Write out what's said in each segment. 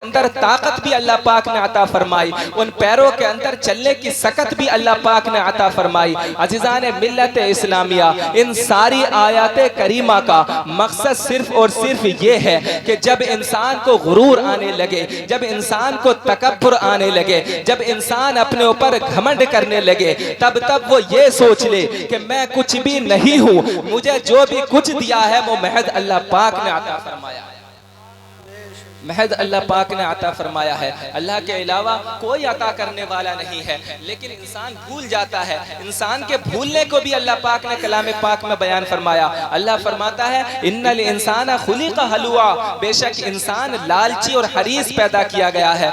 अंदर ताकत भी अल्लाह पाक ने अता फरमाई, उन पैरों के अंदर चलने की सकत भी अल्लाह पाक ने अता फरमाई। अज़ीज़ान मिल्लत इस्लामिया, इन सारी आयात करीमा का मकसद सिर्फ और सिर्फ ये है कि जब इंसान को गुरूर आने लगे, जब इंसान को तकब्बुर आने लगे, जब इंसान अपने ऊपर घमंड करने लगे, तब वो ये सोच ले कि मैं कुछ भी नहीं हूँ, मुझे जो भी कुछ दिया है वो महज अल्लाह पाक ने अता फरमाया, महज अल्लाह पाक ने अता फरमाया है। अल्लाह के अलावा कोई अता करने वाला नहीं है। लेकिन इंसान भूल जाता है। इंसान के भूलने को भी अल्लाह पाक ने कलाम पाक में बयान फरमाया। अल्लाह फरमाता है इन्नल इंसाना खुलिका हलुआ, बेशक इंसान लालची और हरीस पैदा किया गया है।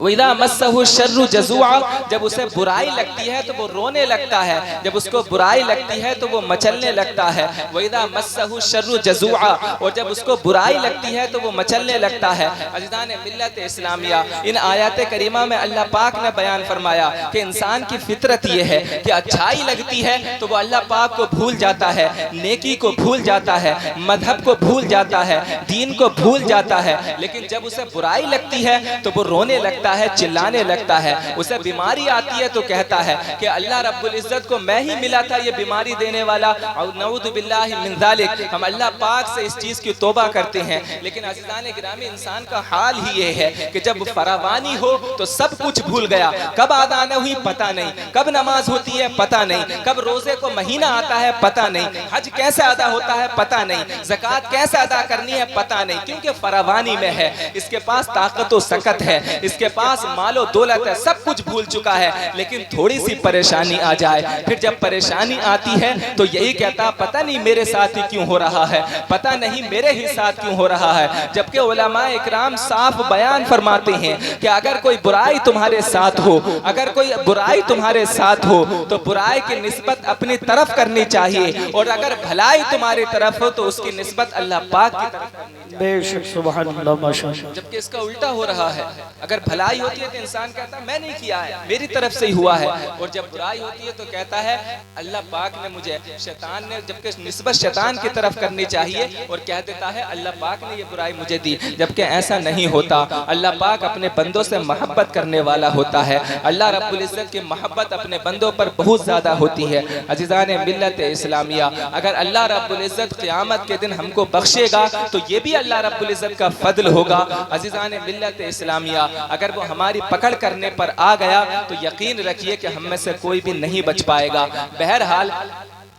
वइदा मस्सहु शर्रु जज़ुआ, जब उसे बुराई लगती है तो वो रोने लगता है, जब उसको बुराई लगती है तो वो मचलने लगता है। वइदा मस्सहु शर्रु जज़ुआ, और जब उसको बुराई लगती है तो वो मचलने लगता है। अज़ीज़ान मिल्लत इस्लामिया, इन आयत करीमा में अल्लाह पाक ने बयान फरमाया कि इंसान की फितरत ये है कि अच्छाई लगती है तो वो अल्लाह पाक को भूल जाता है, नेकी को भूल जाता है, मजहब को भूल जाता है, दीन को भूल जाता है। लेकिन जब उसे बुराई लगती है तो वो रोने लगता है, चिल्लाने लगता है। उसे बीमारी आती है तो कहता है कि अल्लाह रब्बुल इज्जत को मैं ही मिला था ये बीमारी देने वाला, और नऊज़ु बिल्लाहि मिन ज़ालिक। हम अल्लाह पाक से इस चीज की तौबा करते हैं। लेकिन अज़ीज़ान गिरामी, इंसान का हाल ही ये है कि जब फरावानी हो तो सब कुछ भूल गया। कब अज़ान हुई पता नहीं, कब नमाज होती है पता नहीं, कब रोजे को महीना आता है पता नहीं, हज कैसे अदा होता है पता नहीं, ज़कात कैसे अदा करनी है पता नहीं, क्योंकि फरावानी में है। इसके पास ताकत व सकत है, इसके पास मालो दौलत है, सब कुछ भूल चुका है। लेकिन थोड़ी सी परेशानी आ जाए, फिर जब परेशानी आती है तो यही कहता पता नहीं मेरे साथ ही क्यों हो रहा है, पता नहीं मेरे ही साथ क्यों हो रहा है। जबकि उलमा इकराम साफ बयान फरमाते हैं कि अगर कोई बुराई तुम्हारे साथ हो, अगर कोई बुराई तुम्हारे साथ हो तो बुराई की निस्बत अपनी तरफ करनी चाहिए, और अगर भलाई तुम्हारी तरफ हो तो उसकी निस्बत अल्लाह पाक की तरफ करनी चाहिए। बेशक सुभान अल्लाह माशाअल्लाह। जबकि इसका उल्टा हो रहा है। अगर भलाई होती है तो इंसान कहता है मैं नहीं किया है, मेरी तरफ से ही हुआ है, और जब बुराई होती है तो कहता है अल्लाह पाक ने मुझे, शैतान ने, जबकि निस्बत शैतान की तरफ करनी चाहिए, और कह देता है अल्लाह पाक ने ये बुराई मुझे दी। जबकि ऐसा नहीं होता। अल्लाह पाक अपने बंदों से मोहब्बत करने वाला होता है। अल्लाह रब्बुल इज्जत की मोहब्बत अपने बंदों पर बहुत ज्यादा होती है। अज़ीज़ान मिल्लत इस्लामिया, अगर अल्लाह रब्बुल इज्जत क़यामत के दिन हमको बख्शेगा तो ये भी अल्लाह रब्बुल इज्जत का फजल होगा। अज़ीज़ान मिल्लत इस्लामिया, अगर वो हमारी पकड़ करने पर आ गया तो यकीन रखिए कि हम में से कोई भी नहीं बच पाएगा। बहरहाल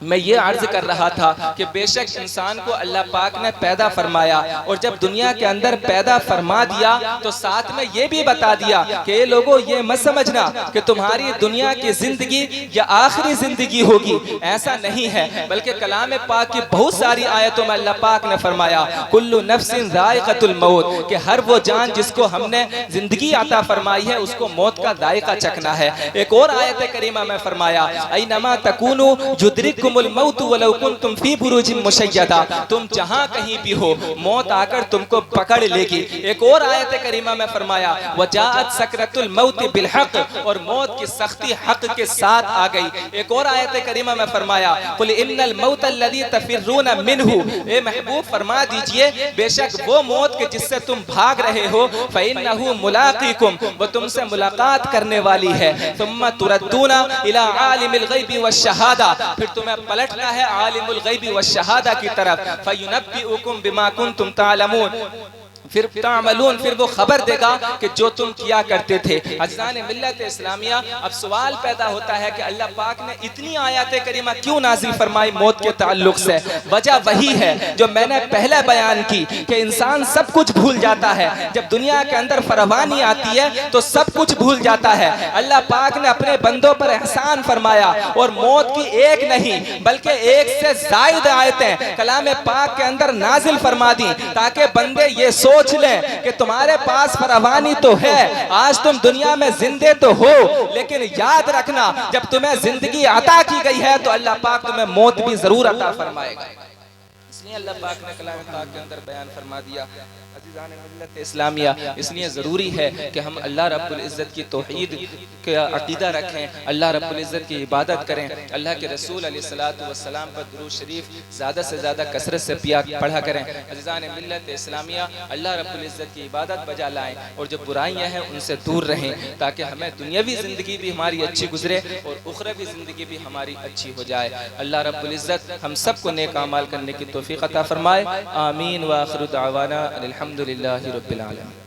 मैं ये अर्ज कर रहा था कि बेशक इंसान को अल्लाह पाक ने पैदा फरमाया, और जब दुनिया के अंदर पैदा फरमा दिया तो साथ में ये भी बता दिया कि ये लोगों ये मत समझना कि तुम्हारी दुनिया की जिंदगी या आखिरी जिंदगी होगी, ऐसा नहीं है। बल्कि कलाम पाक की बहुत सारी आयतों में अल्लाह पाक ने फरमाया कुल्लु नफ्सिन ज़ाइक़तुल मौत, कि हर वो जान जिसको हमने जिंदगी अता फरमाई है उसको मौत का जायका चखना है। एक और आयत करीमा में फरमाया ऐनमा तकूनु युद्रिक मौत वलौ कुंतुम फी बुरूजिन मुशय्यदा, तुम जहां कहीं भी हो मौत आकर तुमको पकड़ लेगी। एक और आयत करीमा में फरमाया वजाअत सकरतुल मौत बिल हक, और मौत की सख्ती हक के साथ आ गई। एक और आयत करीमा में फरमाया कुल इन्नल मौत अल्लज़ी तफिर्रून मिन्हु, ए महबूब फरमा दीजिए बेशक वो मौत के जिससे तुम भाग रहे हो फइन्नहु मुलाक़ीकुम, वो तुमसे मुलाकात करने वाली है। सुम्मा तुरद्दूना इला आलिमिल गैबि वश्शहादा, फिर तुम्हें पलटना है आलिमुल गैबी व शहादा की तरफ। फयुनब्बिउकुम बिमा कुंतुम तालमून, फिर तामलून, फिर वो खबर देगा कि जो तुम किया करते थे। अज़ीज़ान मिल्लत इस्लामिया, अब सवाल पैदा होता है कि अल्लाह पाक ने इतनी आयत करीमा क्यों नाजिल फरमाई मौत के ताल्लुक से। वजह वही है जो मैंने पहले बयान की कि इंसान सब कुछ भूल जाता है। जब दुनिया के अंदर फरवानी आती है तो सब कुछ भूल जाता है। अल्लाह पाक ने अपने बंदों पर एहसान फरमाया, और मौत की एक नहीं बल्कि एक से ज़ायद आयतें कलाम पाक के अंदर नाजिल फरमा दी, ताकि बंदे ये सोच लें कि तुम्हारे पास फरावानी तो है, आज तुम दुनिया में जिंदे तो हो, लेकिन याद रखना जब तुम्हें जिंदगी अता की गई है तो अल्लाह पाक तुम्हें मौत भी जरूर अता फरमाएगा। इसलिए अल्लाह पाक ने कलाम पाक के अंदर बयान फरमा दिया। मिल्लत इस्लामिया। इसलिए ज़रूरी है कि हम अल्लाह रब्बुल इज़्ज़त की तौहीद का अक़ीदा रखें, अल्लाह रब्बुल इज़्ज़त की इबादत करें, अल्लाह के रसूल अलैहिस्सलातु वस्सलाम पर दुरूद शरीफ ज़्यादा से ज़्यादा कसरत से पढ़ा करें। अज़ीज़ान मिल्लत इस्लामिया, अल्लाह रब्बुल इज़्ज़त की इबादत बजा लाएँ और जो बुराइयाँ हैं उनसे दूर रहें, ताकि हमें दुनियावी ज़िंदगी भी हमारी अच्छी गुजरे और उखरवी ज़िंदगी भी हमारी अच्छी हो जाए। अल्लाह रब्बुल इज़्ज़त हम सबको नेक अमाल करने की तौफ़ीक़ अता फ़रमाए। आमीन व आखिरु दावाना अनिल हम्दुलिल्लाहि रब्बिल आलमीन।